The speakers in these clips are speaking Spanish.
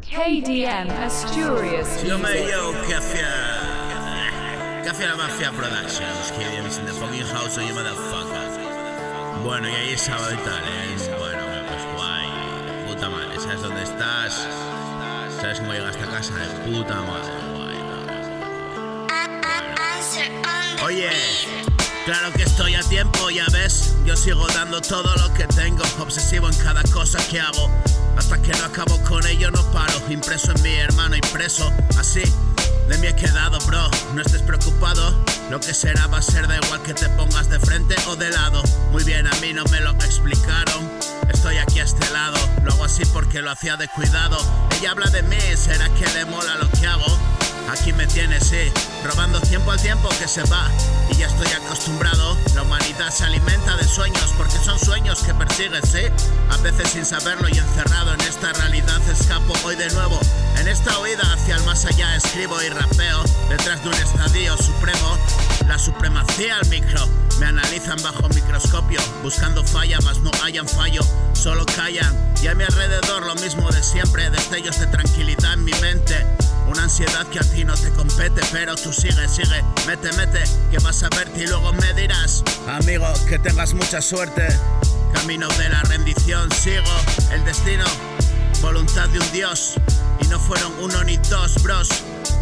KDM Asturias Yo me Music. yo Café la Mafia Productions, KDM is in the fucking house, you motherfucker. Bueno, y ahí es sábado y tal, bueno, pues guay, puta madre, ¿sabes dónde estás? ¿Sabes cómo llegaste a casa? De puta madre, guay, no. Oye, claro que estoy a tiempo, ya ves. Yo sigo dando todo lo que tengo, obsesivo en cada cosa que hago. Hasta que no acabo con ello no paro. Impreso en mi hermano, impreso así. De mí he quedado, bro, no estés preocupado. Lo que será va a ser, da igual que te pongas de frente o de lado. Muy bien, a mí no me lo explicaron. Estoy aquí a este lado, lo hago así porque lo hacía de cuidado. Ella habla de mí, ¿será que le mola lo que hago? Aquí me tienes, sí, robando tiempo al tiempo que se va. Y ya estoy acostumbrado. La humanidad se alimenta de sueños, porque son sueños que persigues, sí. A veces sin saberlo y encerrado en esta realidad escapo hoy de nuevo. En esta huida hacia el más allá escribo y rapeo. Detrás de un estadio supremo, la supremacía al micro. Me analizan bajo microscopio, buscando falla, mas no hayan fallo. Solo callan, y a mi alrededor lo mismo de siempre. Destellos de tranquilidad en mi mente. Una ansiedad que a ti no te compete, pero tú sigue, mete, que vas a verte y luego me dirás. Amigo, que tengas mucha suerte. Camino de la rendición, sigo el destino, voluntad de un dios. Y no fueron uno ni dos, bros.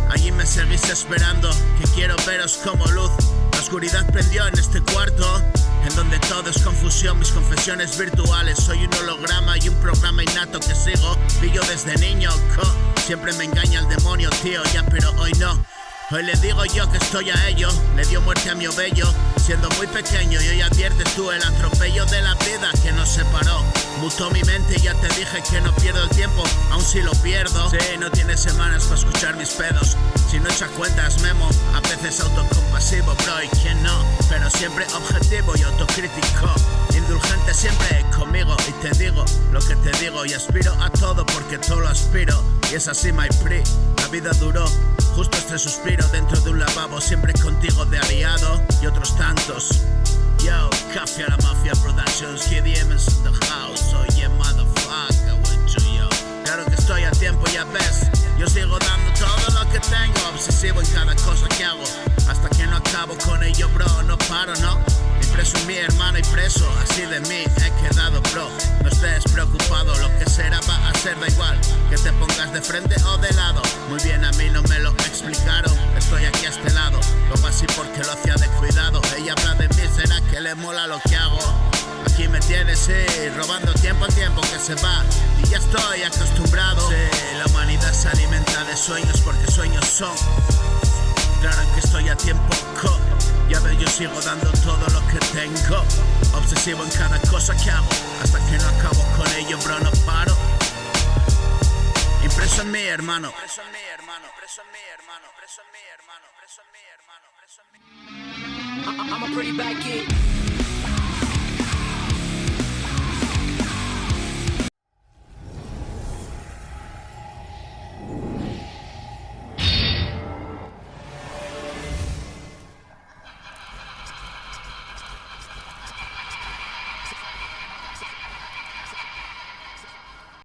Allí me seguís esperando, que quiero veros como luz. La oscuridad prendió en este cuarto, en donde todo es confusión, mis confesiones virtuales. Soy un holograma y un programa innato que sigo. Pillo desde niño, siempre me engaña el demonio, tío, ya, pero hoy no. Hoy le digo yo que estoy a ello. Le dio muerte a mi ovello, siendo muy pequeño. Y hoy adviertes tú el atropello de la vida que nos separó. Mutó mi mente y ya te dije que no pierdo el tiempo, aun si lo pierdo. Sí, no tienes semanas para escuchar mis pedos. Si no echa cuentas memo, a veces autocompasivo, bro, y quién no. Pero siempre objetivo y autocrítico. Indulgente siempre conmigo y te digo lo que te digo. Y aspiro a todo porque todo lo aspiro. Y es así, my pre, la vida duró. Justo este suspiro dentro de un lavabo, siempre contigo de aliado y otros tantos. Yo, Café a la Mafia Productions, KDM is in the house, oye motherfucker, what yo. Claro que estoy a tiempo, ya ves. Yo sigo dando todo lo que tengo, obsesivo en cada cosa que hago. Hasta que no acabo con ello, bro, no paro, no. Impreso en mi hermano y preso, así de mí he quedado, bro. No estés preocupado, lo que será va a ser, da igual que te pongas de frente o de lado. Muy bien, a mí no me lo explicaron, estoy aquí a este lado. Lo hago así porque lo hacía de cuidado. Ella habla de mí, ¿será que le mola lo que hago? Aquí me tienes, sí, robando tiempo al tiempo que se va. Y ya estoy acostumbrado. Sí, la humanidad se alimenta de sueños porque sueños son. Claro que estoy a tiempo, ya ves, yo sigo dando todo lo que tengo. Obsesivo en cada cosa que hago. Hasta que no acabo con ello, bro, no paro. Impreso en mí, hermano. Impreso en mí, hermano. Impreso en mí, hermano. Impreso en mí, hermano. Impreso en mí, hermano. Impreso en mí. I'm a pretty bad kid.